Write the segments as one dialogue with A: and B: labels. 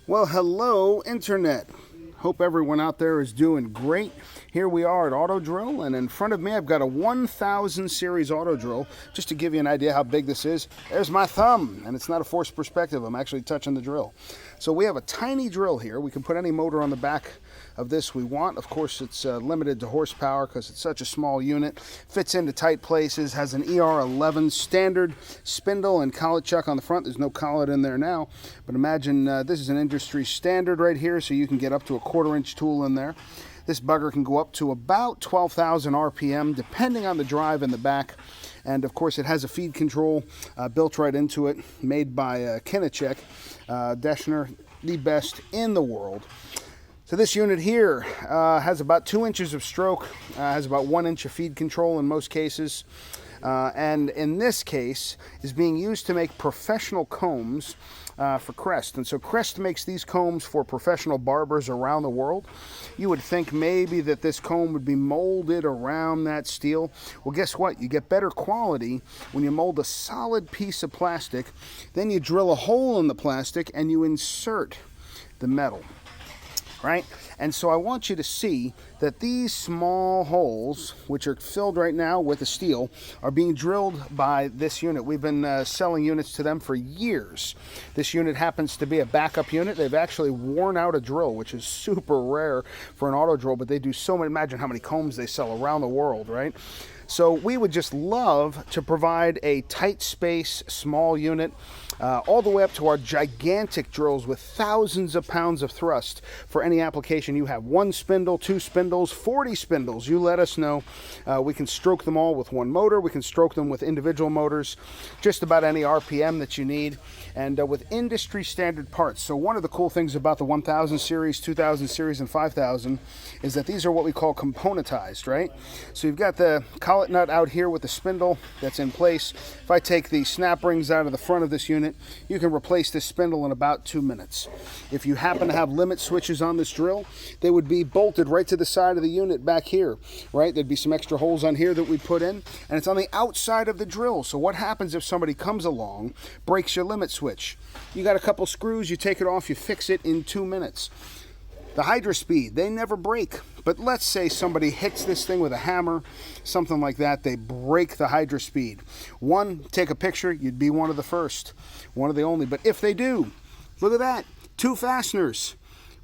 A: Well, hello, Internet. Hope everyone out there is doing great. Here we are at AutoDrill, and in front of me I've got a 1000 series AutoDrill. Just to give you an idea how big this is, there's my thumb, and it's not a forced perspective. I'm actually touching the drill. So we have a tiny drill here. We can put any motor on the back of this we want. Of course, it's limited to horsepower because it's such a small unit. Fits into tight places, has an ER11 standard spindle and collet chuck on the front. There's no collet in there now, but imagine this is an industry standard right here, so you can get up to a 1/4-inch tool in there. This bugger can go up to about 12,000 RPM, depending on the drive in the back. And of course, it has a feed control built right into it, made by Kinechek, Deschner, the best in the world. So this unit here has about 2 inches of stroke, has about 1 inch of feed control in most cases. And in this case is being used to make professional combs for Krest. And so Krest makes these combs for professional barbers around the world. You would think maybe that this comb would be molded around that steel. Well, guess what? You get better quality when you mold a solid piece of plastic. Then you drill a hole in the plastic and you insert the metal. Right? And so I want you to see that these small holes, which are filled right now with the steel, are being drilled by this unit. We've been selling units to them for years. This unit happens to be a backup unit. They've actually worn out a drill, which is super rare for an auto drill, but they do so many. Imagine how many combs they sell around the world, right? So we would just love to provide a tight space, small unit, all the way up to our gigantic drills with thousands of pounds of thrust for any application you have. 1 spindle, 2 spindles, 40 spindles. You let us know. We can stroke them all with one motor. We can stroke them with individual motors, just about any RPM that you need, and with industry standard parts. So one of the cool things about the 1000 series, 2000 series, and 5000 is that these are what we call componentized, right? So you've got the collet nut out here with the spindle that's in place. If I take the snap rings out of the front of this unit, you can replace this spindle in about 2 minutes. If you happen to have limit switches on this drill, they would be bolted right to the side of the unit back here, right? There'd be some extra holes on here that we put in, and it's on the outside of the drill. So what happens if somebody comes along, breaks your limit switch? You got a couple screws, you take it off, you fix it in 2 minutes. The Hydra Speed, they never break. But let's say somebody hits this thing with a hammer, something like that, they break the Hydra Speed. One, take a picture, you'd be one of the first, one of the only. But if they do, look at that, 2 fasteners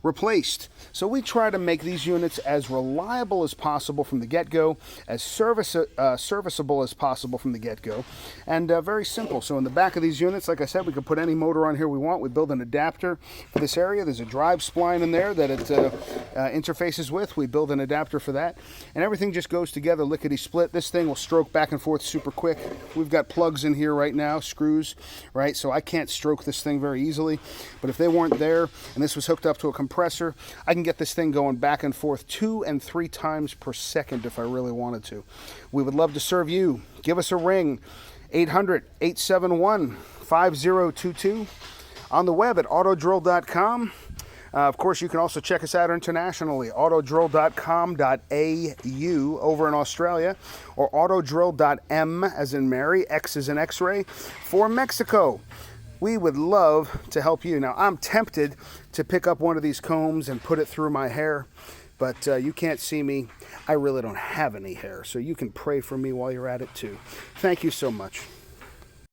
A: replaced. So we try to make these units as reliable as possible from the get-go, as serviceable as possible from the get-go, and very simple. So in the back of these units, like I said, we can put any motor on here we want. We build an adapter for this area. There's a drive spline in there that it interfaces with. We build an adapter for that, and everything just goes together lickety-split. This thing will stroke back and forth super quick. We've got plugs in here right now, screws, right? So I can't stroke this thing very easily, but if they weren't there and this was hooked up to a compressor, I can get this thing going back and forth 2 and 3 times per second if I really wanted to. We would love to serve you. Give us a ring, 800-871-5022, on the web at autodrill.com. Of course, you can also check us out internationally, autodrill.com.au over in Australia, or autodrill.m as in Mary, X as in X-ray, for Mexico. We would love to help you. Now, I'm tempted to pick up one of these combs and put it through my hair, but you can't see me. I really don't have any hair, so you can pray for me while you're at it too. Thank you so much.